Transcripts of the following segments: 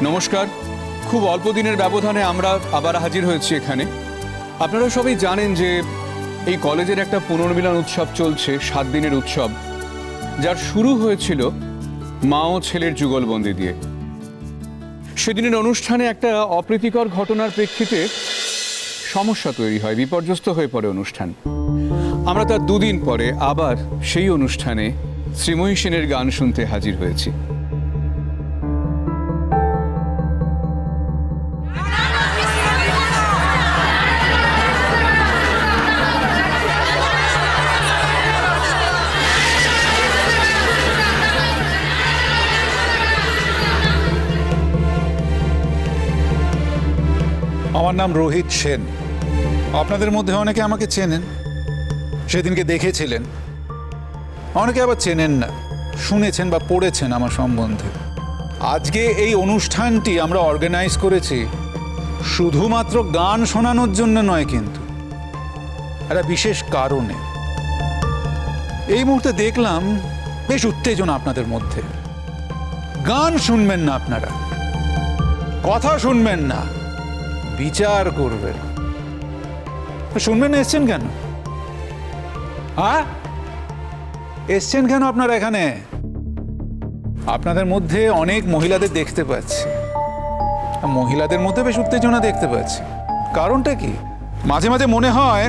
নমস্কার। খুব অল্প দিনের ব্যবধানে আমরা আবার হাজির হয়েছি এখানে। আপনারা সবাই জানেন যে এই কলেজের একটা পুনর্মিলন উৎসব চলছে, 7 দিনের উৎসব, যার শুরু হয়েছিল মা ও ছেলের যুগলবন্দি দিয়ে। সেদিনের অনুষ্ঠানে একটা অপ্রীতিকর ঘটনার প্রেক্ষিতে সমস্যা তৈরি হয়, বিপর্যস্ত হয়ে পড়ে অনুষ্ঠান। আমরা তার 2 দিন পরে আবার সেই অনুষ্ঠানে শ্রীময়ী সেনের গান শুনতে হাজির হয়েছি। আমার নাম রোহিত সেন। আপনাদের মধ্যে অনেকে আমাকে চেনেন, সেদিনকে দেখেছিলেন। অনেকে আবার চেনেন না, শুনেছেন বা পড়েছেন আমার সম্বন্ধে। আজকে এই অনুষ্ঠানটি আমরা অর্গানাইজ করেছি শুধুমাত্র গান শোনানোর জন্য নয়, কিন্তু একটা বিশেষ কারণে। এই মুহূর্তে দেখলাম বেশ উত্তেজনা আপনাদের মধ্যে। গান শুনবেন না আপনারা, কথা শুনবেন না, বিচার করবেন। শুনবেন না, এসছেন কেন? হ্যাঁ, এসছেন কেন আপনারা এখানে? আপনাদের মধ্যে অনেক মহিলাদের দেখতে পাচ্ছি, মহিলাদের মধ্যে বেশ উত্তেজনা দেখতে পাচ্ছি। কারণটা কি? মাঝে মাঝে মনে হয়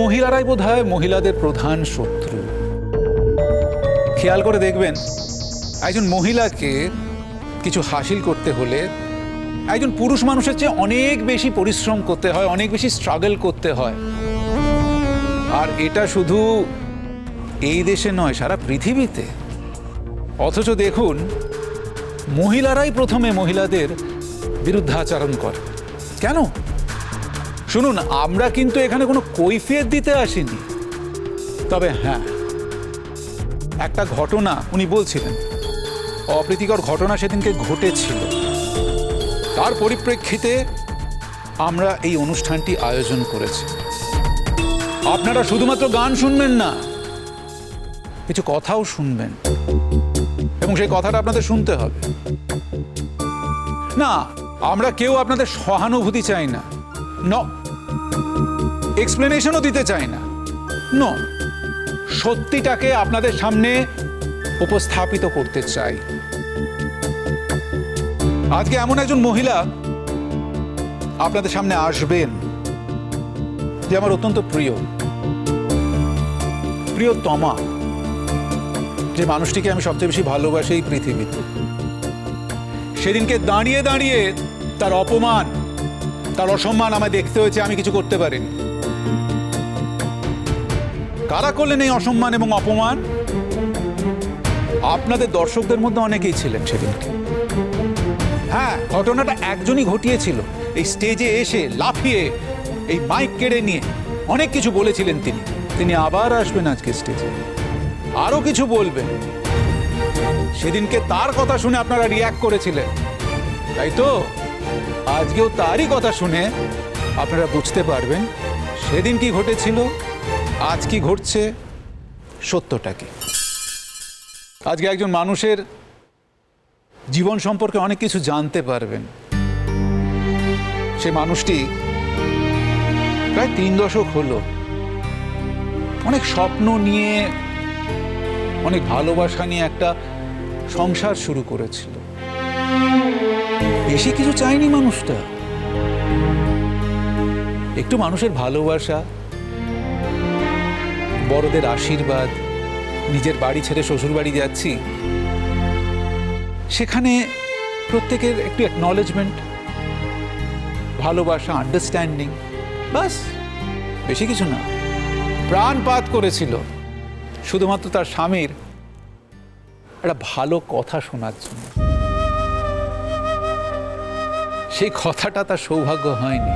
মহিলারাই বোধহয় মহিলাদের প্রধান শত্রু। খেয়াল করে দেখবেন, একজন মহিলাকে কিছু হাসিল করতে হলে একজন পুরুষ মানুষের চেয়ে অনেক বেশি পরিশ্রম করতে হয়, অনেক বেশি স্ট্রাগল করতে হয়। আর এটা শুধু এই দেশে নয়, সারা পৃথিবীতে। অথচ দেখুন, মহিলারাই প্রথমে মহিলাদের বিরুদ্ধাচরণ করে। কেন? শুনুন, আমরা কিন্তু এখানে কোনো কৈফিয়ত দিতে আসিনি। তবে হ্যাঁ, একটা ঘটনা উনি বলছিলেন, অপ্রীতিকর ঘটনা সেদিনকে ঘটেছিল। তার পরিপ্রেক্ষিতে আমরা এই অনুষ্ঠানটি আয়োজন করেছি। আপনারা শুধুমাত্র গান শুনবেন না, কিছু কথাও শুনবেন, এবং সেই কথাটা আপনাদের শুনতে হবে। না, আমরা কেউ আপনাদের সহানুভূতি চাই না, এক্সপ্লেনেশনও দিতে চাই না। সত্যিটাকে আপনাদের সামনে উপস্থাপিত করতে চাই। আজকে এমন একজন মহিলা আপনাদের সামনে আসবেন যে আমার অত্যন্ত প্রিয়তমা, যে মানুষটিকে আমি সবচেয়ে বেশি ভালোবাসি এই পৃথিবীতে। সেদিনকে দাঁড়িয়ে দাঁড়িয়ে তার অপমান, তার অসম্মান আমায় দেখতে হয়েছে, আমি কিছু করতে পারিনি। কারা করলেন এই অসম্মান এবং অপমান? আপনাদের দর্শকদের মধ্যে অনেকেই ছিলেন সেদিনকে। হ্যাঁ, ঘটনাটা একজনই ঘটিয়েছিল। এই স্টেজে এসে লাফিয়ে এই মাইক কেড়ে নিয়ে অনেক কিছু বলেছিলেন তিনি। তিনি আবার আসবেন আজকে স্টেজে, আরো কিছু বলবেন। সেদিনকে তার কথা শুনে আপনারা রিয়্যাক্ট করেছিলেন, তাই তো? আজকেও তারই কথা শুনে আপনারা বুঝতে পারবেন সেদিন কি ঘটেছিল, আজ কি ঘটছে, সত্যটা কি। আজকে একজন মানুষের জীবন সম্পর্কে অনেক কিছু জানতে পারবেন। সে মানুষটি প্রায় 3 দশক হলো অনেক স্বপ্ন নিয়ে, অনেক ভালোবাসা নিয়ে একটা সংসার শুরু করেছিল। বেশি কিছু চায়নি মানুষটা, একটু মানুষের ভালোবাসা, বড়দের আশীর্বাদ। নিজের বাড়ি ছেড়ে শ্বশুর বাড়ি যাচ্ছি, সেখানে প্রত্যেকের একটু অ্যাকনলেজমেন্ট, ভালোবাসা, আন্ডারস্ট্যান্ডিং, বাস, বেশি কিছু না। প্রাণপাত করেছিল শুধুমাত্র তার স্বামীর একটা ভালো কথা শোনার জন্য। সেই কথাটা তার সৌভাগ্য হয়নি।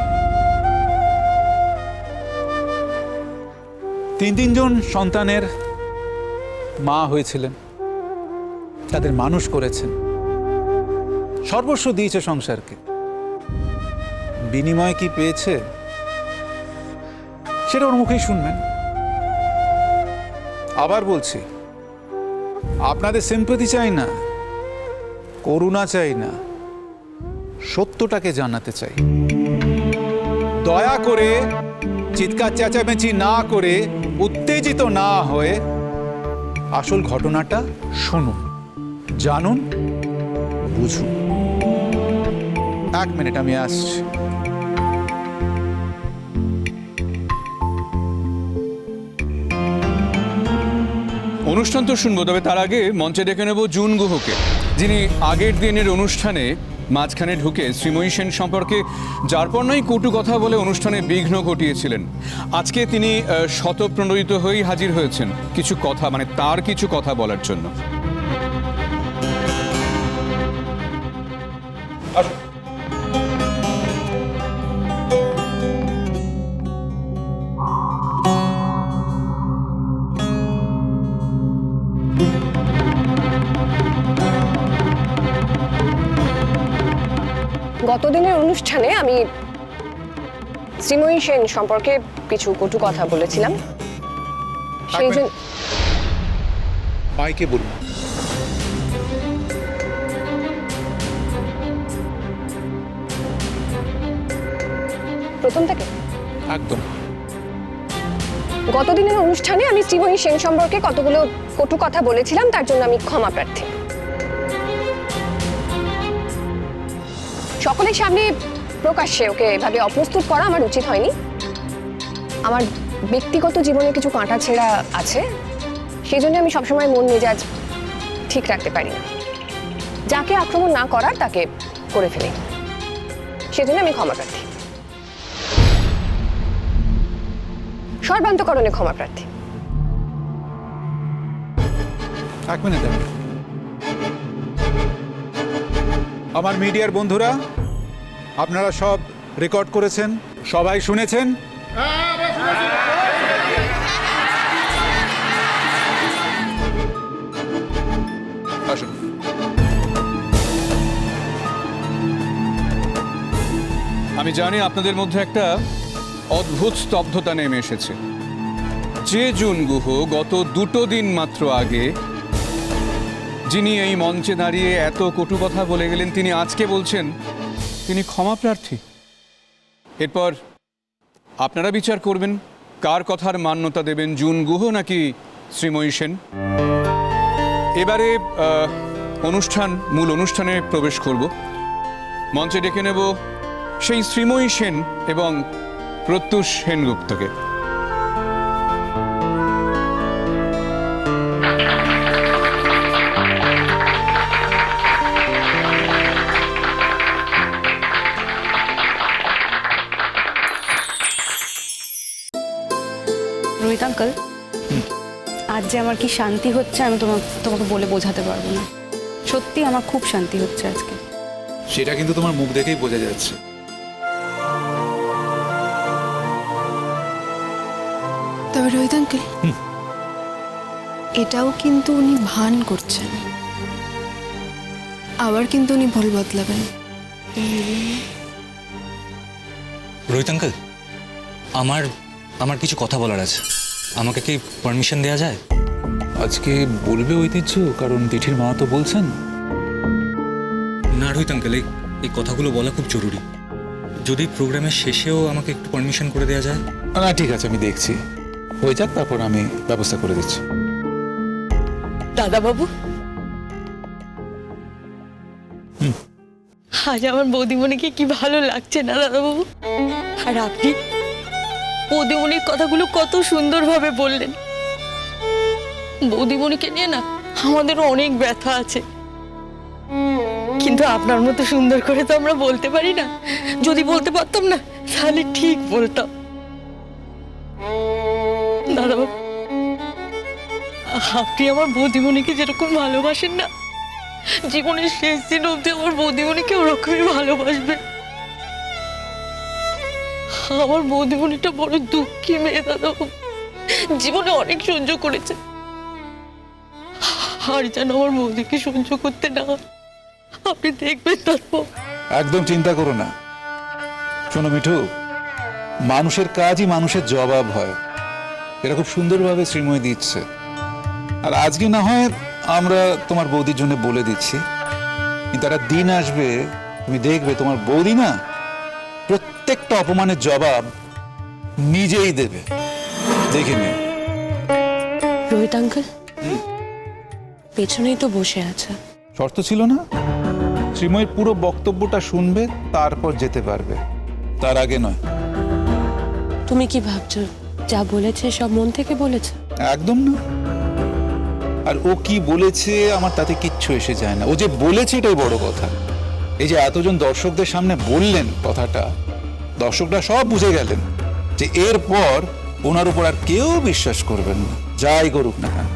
3 সন্তানের মা হয়েছিলেন, তাদের মানুষ করেছেন, সর্বস্ব দিয়েছে সংসারকে। বিনিময়ে কি পেয়েছে সেটা ওর মুখেই শুনবেন। আবার বলছি, আপনাদের সিম্প্যাথি চাই না, করুণা চাই না, সত্যটাকে জানাতে চাই। দয়া করে চিৎকার চেঁচামেচি না করে, উত্তেজিত না হয়ে আসল ঘটনাটা শুনুন, জানুন, বুঝুন। 1 মিনিট, আমি আসছি। অনুষ্ঠান তো শুনবো, তবে তার আগে মঞ্চে ডেকে নেব জুন গুহকে, যিনি আগের দিনের অনুষ্ঠানে মাঝখানে ঢুকে শ্রীময়ী সেন সম্পর্কে যারপরনাই কটু কথা বলে অনুষ্ঠানে বিঘ্ন ঘটিয়েছিলেন। আজকে তিনি স্বতঃপ্রণোদিত হয়েই হাজির হয়েছেন কিছু কথা, মানে তার কিছু কথা বলার জন্য। গতদিনের অনুষ্ঠানে আমি শ্রীময়ী সেন সম্পর্কে কিছু কটু কথা বলেছিলাম, সেই জন্য মাইকে বলুন। প্রথম থেকে একদম। গতদিনের অনুষ্ঠানে আমি শ্রীময়ী সেন সম্পর্কে কতগুলো কটু কথা বলেছিলাম, তার জন্য আমি ক্ষমা প্রার্থী। সকলের সামনে প্রকাশ্যে ওকে এভাবে অপ্রস্তুত করা আমার উচিত হয়নি। আমার ব্যক্তিগত জীবনে কিছু কাঁটাছেঁড়া আছে, সেই জন্য আমি সবসময় মন মেজাজ ঠিক রাখতে পারি না। যাকে আক্রমণ না করার তাকে করে ফেলি, সেজন্য আমি ক্ষমা প্রার্থী, সর্বান্তকরণে ক্ষমা প্রার্থী। 1 মিনিট দাঁড়ান। আমার মিডিয়ার বন্ধুরা, আপনারা সব রেকর্ড করেছেন, সবাই শুনেছেন। আসুন। আমি জানি আপনাদের মধ্যে একটা অদ্ভুত স্তব্ধতা নেমে এসেছে। যে জুন গুহ গত 2 দিন মাত্র আগে যিনি এই মঞ্চে দাঁড়িয়ে এত কটু কথা বলে গেলেন, তিনি আজকে বলছেন তিনি ক্ষমা প্রার্থী। এরপর আপনারা বিচার করবেন কার কথার মান্যতা দেবেন, জুন গুহ নাকি শ্রীময়ী সেন। এবারে মূল অনুষ্ঠানে প্রবেশ করব। মঞ্চে ডেকে নেব সেই শ্রীময়ী সেন এবং প্রত্যুষ সেনগুপ্তকে। রোহিত আঙ্কেল, আজ যে আমার কি শান্তি হচ্ছে আমি তোমাকে বলে বোঝাতে পারবো না। সত্যি আমার খুব শান্তি হচ্ছে আজকে। সেটা কিন্তু তোমার মুখ দেখেই বোঝা যাচ্ছে। তবে রোহিত আঙ্কেল, এটাও কিন্তু উনি ভান করছেন, আবার কিন্তু উনি ভুল বদলাবেন। রোহিত আঙ্কেল, আমার কিছু কথা বলার আছে, আমাকে কি পারমিশন দেওয়া যায়? আজকে বলবে ঐতিহ্য, কারণ তিথির মা তো বলছেন। না রোহিত আঙ্কেল, এই কথাগুলো বলা খুব জরুরি। যদি প্রোগ্রামের শেষেও আমাকে একটু পারমিশন করে দেওয়া যায়। না ঠিক আছে, আমি দেখছি, হয়ে যাক, তারপর আমি ব্যবস্থা করে দিচ্ছি। দাদা বাবু, আজ আমার বৌদিমণিকে কি ভালো লাগছে না দাদা বাবু? আর আপনি বৌদিমণির কথাগুলো কত সুন্দরভাবে বললেন। বৌদিমণিকে নিয়ে না আমাদেরও অনেক ব্যথা আছে, কিন্তু আপনার মতো সুন্দর করে তো আমরা বলতে পারি না। যদি বলতে পারতাম না তাহলে ঠিক বলতাম। দাদা বাবু, আপনি আমার বৌদিমণিকে যেরকম ভালোবাসেন না, জীবনের শেষ দিন অবধি আমার বৌদিমণিকে ওরকমই ভালোবাসবেন। আমার বৌদিমণিটা বড় দুঃখী মেয়ে দাদা, জীবনে অনেক সহ্য করেছে, আর যেন আমার বৌদিকে সহ্য করতে না হয়। আপনি দেখবেন তারপর। একদম চিন্তা করো না। শোনো মিঠু, মানুষের কাজই মানুষের জবাব হয়, এটা খুব সুন্দরভাবে শ্রীময়ী দিচ্ছে। আর আজকে না হয় আমরা তোমার বৌদির জন্য বলে দিচ্ছি কিন্তু একটা দিন আসবে, তুমি দেখবে তোমার বৌদি না প্রত্যেকটা অপমানের জবাব নিজেই দেবে, দেখে নিও। রোহিত আঙ্কেল পেছনেই তো বসে আছে। শর্ত ছিল না, শ্রীময়ের পুরো বক্তব্যটা শুনবে তারপর যেতে পারবে, তার আগে নয়। তুমি কি ভাবছো যা বলেছে সব মন থেকে বলেছে? একদম না। আর ও কি বলেছে আমার তাতে কিচ্ছু এসে যায় না, ও যে বলেছে এটাই বড় কথা। এই যে এতজন দর্শকদের সামনে বললেন কথাটা, দর্শকরা সব বুঝে গেলেন যে এরপর ওনার উপর আর কেউ বিশ্বাস করবেন না, যাই করুক না কেন।